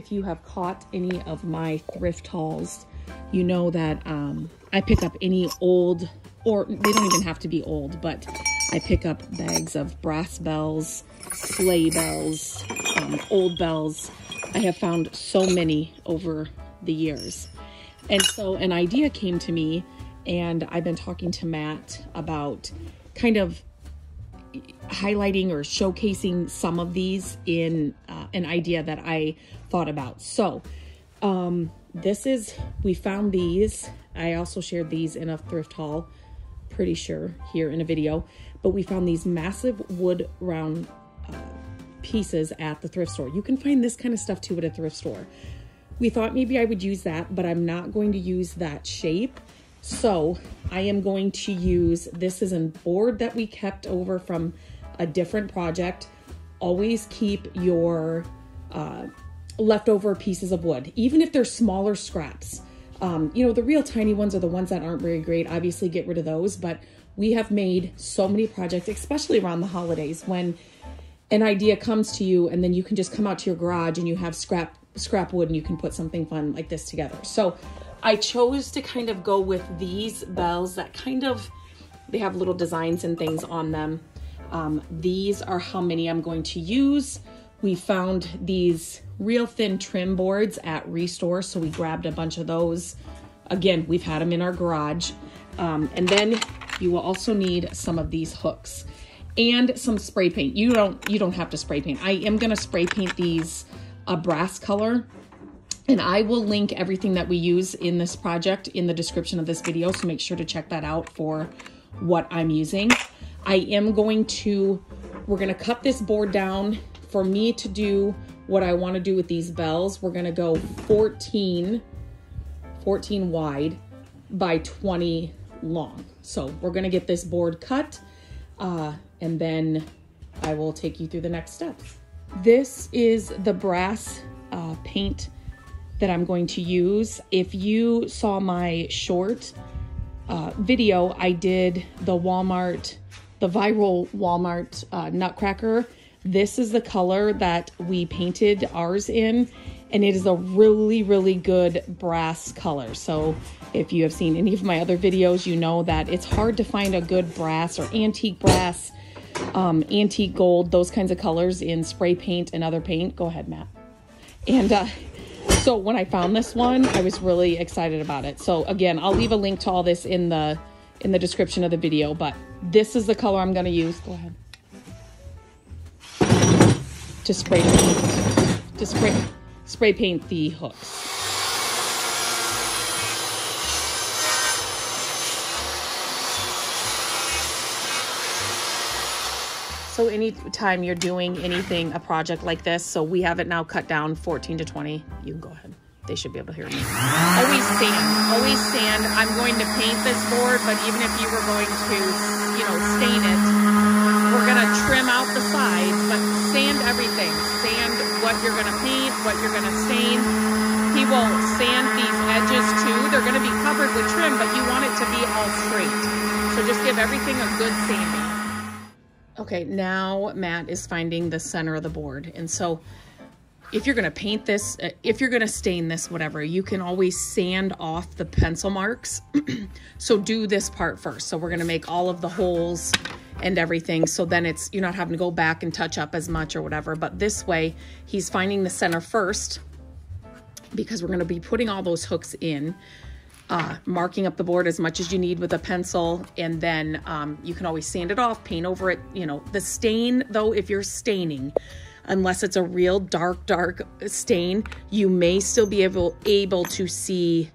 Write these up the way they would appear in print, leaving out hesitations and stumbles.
if you have caught any of my thrift hauls, you know that I pick up any old, or they don't even have to be old, but I pick up bags of brass bells, sleigh bells, old bells. I have found so many over the years. And so an idea came to me, and I've been talking to Matt about kind of highlighting or showcasing some of these in an idea that I thought about. So we found these. I also shared these in a thrift haul, pretty sure, here in a video, but we found these massive wood round pieces at the thrift store. You can find this kind of stuff too at a thrift store. We thought maybe I would use that, but I'm not going to use that shape. So I am going to use, this is a board that we kept over from a different project. Always keep your leftover pieces of wood, even if they're smaller scraps. You know, the real tiny ones are the ones that aren't very great. Obviously get rid of those, but we have made so many projects, especially around the holidays, when an idea comes to you and then you can just come out to your garage and you have scrap wood and you can put something fun like this together. So I chose to kind of go with these bells that kind of, they have little designs and things on them. These are how many I'm going to use. We found these real thin trim boards at Restore, so we grabbed a bunch of those. Again, we've had them in our garage. And then you will also need some of these hooks and some spray paint. You don't have to spray paint. I am gonna spray paint these a brass color, and I will link everything that we use in this project in the description of this video, so make sure to check that out for what I'm using. We're gonna cut this board down. For me to do what I wanna do with these bells, we're gonna go 14 wide by 20 long. So we're gonna get this board cut, and then I will take you through the next steps. This is the brass paint that I'm going to use. If you saw my short video, I did the viral Walmart Nutcracker. This is the color that we painted ours in, and it is a really, really good brass color. So if you have seen any of my other videos, you know that it's hard to find a good brass or antique brass, antique gold, those kinds of colors in spray paint and other paint. Go ahead, Matt. And so when I found this one, I was really excited about it. So again, I'll leave a link to all this in the description of the video, but this is the color I'm going to use. Go ahead. To spray paint the hooks. So anytime you're doing anything, a project like this, so we have it now cut down 14 to 20. You can go ahead. They should be able to hear me. Always sand. I'm going to paint this board, but even if you were going to, you know, stain it, we're going to trim out the sides, but sand everything. Sand what you're going to paint, what you're going to stain. He will sand these edges too. They're going to be covered with trim, but you want it to be all straight. So just give everything a good sanding. Okay, now Matt is finding the center of the board. And so if you're going to paint this, if you're going to stain this, whatever, you can always sand off the pencil marks. So do this part first. So we're going to make all of the holes and everything. So then you're not having to go back and touch up as much or whatever. But this way, he's finding the center first, because we're going to be putting all those hooks in, marking up the board as much as you need with a pencil. And then you can always sand it off, paint over it. You know, the stain though, if you're staining, unless it's a real dark stain, you may still be able to see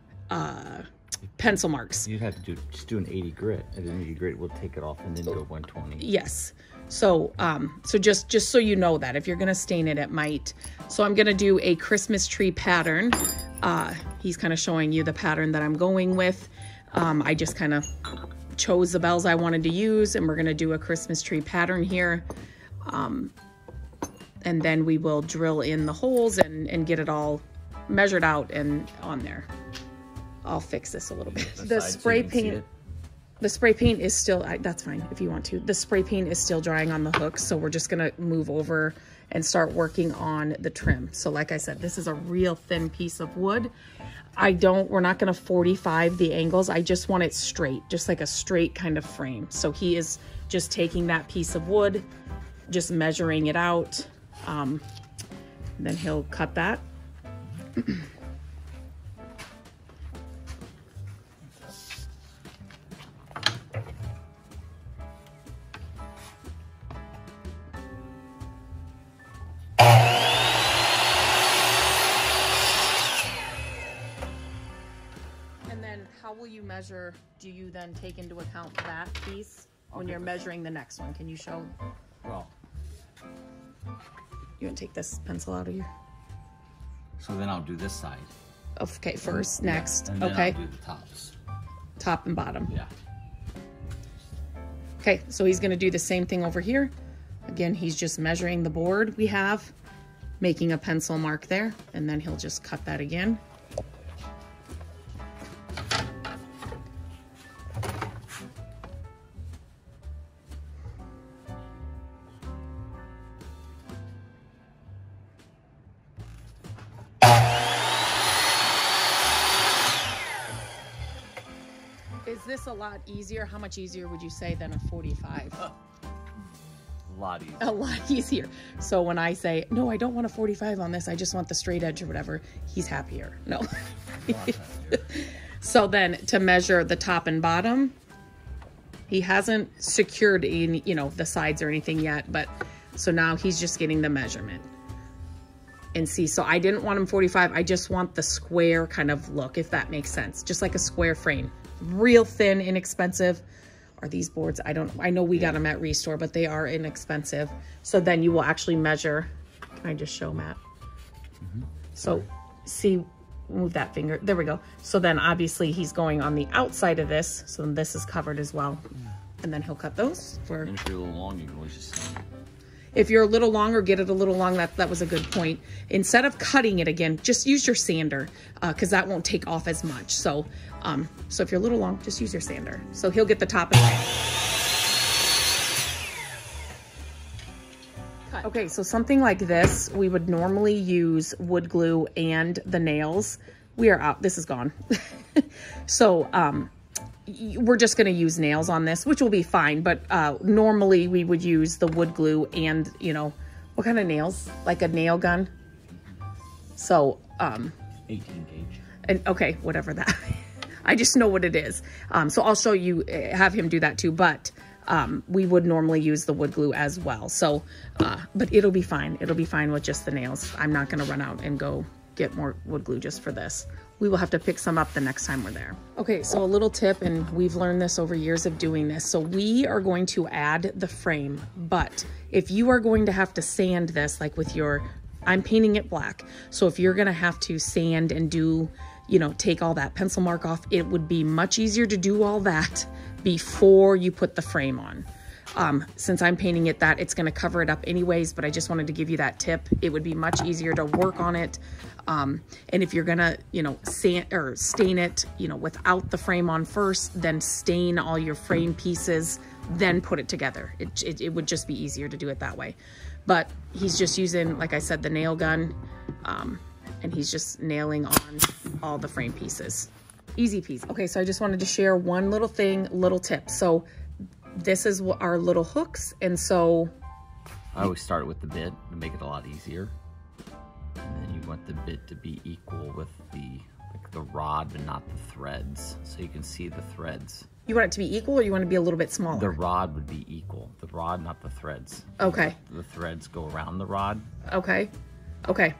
pencil marks. You'd have to just do an 80 grit, and an 80 grit will take it off and then go 120. Yes. So so just so you know that if you're gonna stain it, it might. So I'm gonna do a Christmas tree pattern. He's kind of showing you the pattern that I'm going with. I just kind of chose the bells I wanted to use, and we're gonna do a Christmas tree pattern here. And then we will drill in the holes and get it all measured out and on there. I'll fix this a little bit. The spray paint. The spray paint is still, that's fine if you want to. The spray paint is still drying on the hooks, so we're just gonna move over and start working on the trim. So like I said, this is a real thin piece of wood. We're not gonna 45 the angles. I just want it straight, just like a straight kind of frame. So he is just taking that piece of wood, just measuring it out. Then he'll cut that. How will you measure? Do you then take into account that piece when you're measuring the next one? Can you show? Well, you want to take this pencil out of here? so then I'll do this side. Okay, first, next. And then Okay, I'll do the tops. top and bottom. Yeah. Okay, so he's going to do the same thing over here. Again, he's just measuring the board we have, making a pencil mark there, and then he'll just cut that again. Is this a lot easier? How much easier would you say than a 45? A lot easier. A lot easier. So when I say, no, I don't want a 45 on this, I just want the straight edge or whatever, he's happier. No. So then to measure the top and bottom, he hasn't secured any, the sides or anything yet, but so now he's just getting the measurement. And see, so I didn't want him 45. I just want the square kind of look, if that makes sense. Just like a square frame. Real thin, inexpensive. Are these boards? I know we got them at Restore, but they are inexpensive. So then you will actually measure. Can I just show Matt? So see, move that finger. There we go. So then obviously he's going on the outside of this. So then this is covered as well. And then he'll cut those for. And if you're a little long, you can always just. If you're a little longer, get it a little long. That was a good point. Instead of cutting it again, just use your sander because that won't take off as much. So, so if you're a little long, just use your sander. So he'll get the top and cut. Okay, so something like this, we would normally use wood glue and the nails. We are out. This is gone. So, we're just going to use nails on this, which will be fine. But normally we would use the wood glue and, what kind of nails? Like a nail gun. So, 18 gauge. And okay, whatever that. I just know what it is. So I'll show you, have him do that too. But we would normally use the wood glue as well. So, but it'll be fine. It'll be fine with just the nails. I'm not going to run out and go get more wood glue just for this. We will have to pick some up the next time we're there. Okay, so a little tip, and we've learned this over years of doing this. So we are going to add the frame, but if you are going to have to sand this, like with I'm painting it black. So if you're gonna have to sand and do, take all that pencil mark off, it would be much easier to do all that before you put the frame on. Since I'm painting it it's gonna cover it up anyways, but I just wanted to give you that tip. It would be much easier to work on it. And if you're gonna, sand or stain it, without the frame on first, then stain all your frame pieces, then put it together. It would just be easier to do it that way. But he's just using, like I said, the nail gun, and he's just nailing on all the frame pieces. Easy peasy. Okay, so I just wanted to share one little tip. So this is our little hooks, and so I always start with the bit to make it a lot easier. And then you want the bit to be equal with the rod, but not the threads, so you can see the threads. You want it to be equal, or you want it to be a little bit smaller? The rod would be equal. The rod, not the threads. Okay. The threads go around the rod. Okay. Okay.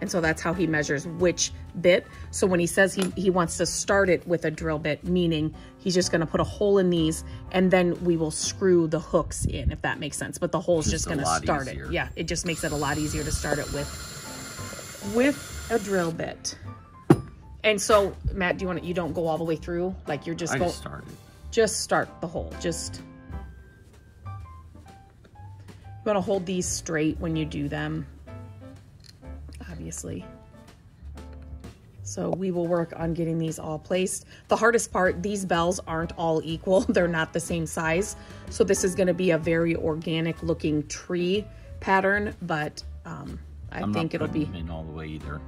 And so that's how he measures which bit. So when he says he wants to start it with a drill bit, meaning he's just going to put a hole in these, and then we will screw the hooks in, if that makes sense. But the hole's just going to start it. Yeah, it just makes it a lot easier to start it with a drill bit. And so, Matt, you don't go all the way through? Like you're just I just started. Just start the hole. You want to hold these straight when you do them, obviously. So So we will work on getting these all placed. The hardest part, these bells aren't all equal. They're not the same size. So this is gonna be a very organic looking tree pattern, but I think it'll be in all the way either.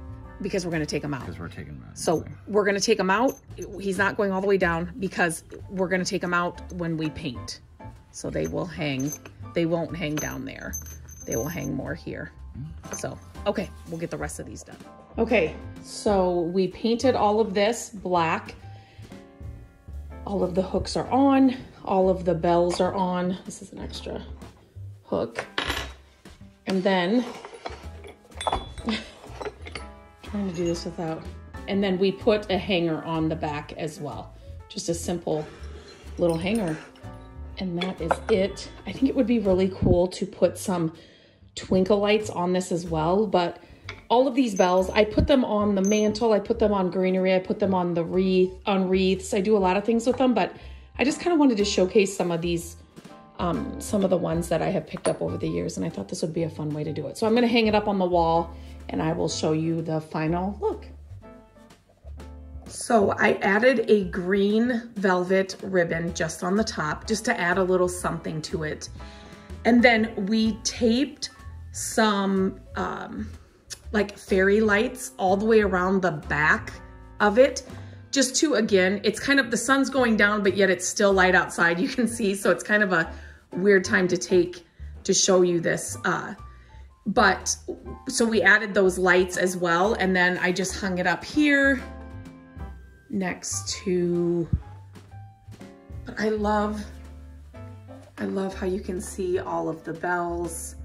Because we're gonna take them out. Because we're taking them out. So we're gonna take them out. He's not going all the way down because we're gonna take them out when we paint. So they will hang, they won't hang down there. They will hang more here. So, okay, we'll get the rest of these done. Okay, so we painted all of this black. All of the hooks are on. All of the bells are on. This is an extra hook. And then, trying to do this without, and then we put a hanger on the back as well. Just a simple little hanger. And that is it. I think it would be really cool to put some twinkle lights on this as well, but all of these bells, I put them on the mantle, I put them on greenery, I put them on the wreaths. I do a lot of things with them, but I just kind of wanted to showcase some of these, some of the ones that I have picked up over the years, and I thought this would be a fun way to do it. So I'm gonna hang it up on the wall and I will show you the final look. So I added a green velvet ribbon just on the top, just to add a little something to it. And then we taped some like fairy lights all the way around the back of it, just to, again, it's kind of, the sun's going down, but yet it's still light outside, you can see, so it's kind of a weird time to show you this. But so we added those lights as well, and then I just hung it up here next to, but I love how you can see all of the bells,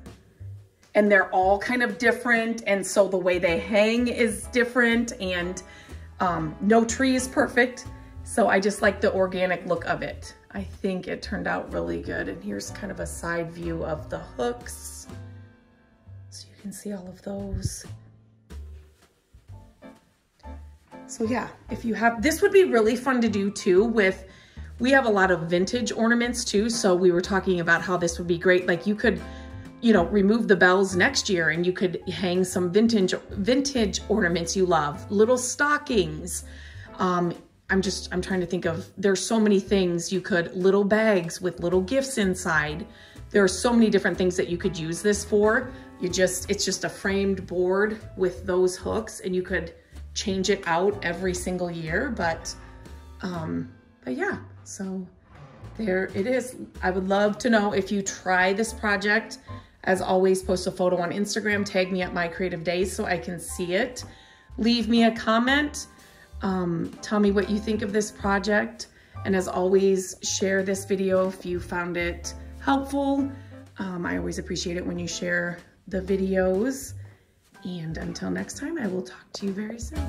and they're all kind of different, and so the way they hang is different, and no tree is perfect, so I just like the organic look of it. I think it turned out really good, and here's kind of a side view of the hooks, so you can see all of those. So yeah, if you have, this would be really fun to do too with, we have a lot of vintage ornaments too. So we were talking about how this would be great. Like you could, you know, remove the bells next year and you could hang some vintage ornaments you love, little stockings. I'm trying to think of, there's so many things you could, little bags with little gifts inside. There are so many different things that you could use this for. It's just a framed board with those hooks, and you could change it out every single year, but yeah, so there it is. I would love to know if you try this project. As always, post a photo on Instagram, tag me at My Creative Days so I can see it. Leave me a comment, tell me what you think of this project, and as always, share this video if you found it helpful. I always appreciate it when you share the videos. And until next time, I will talk to you very soon.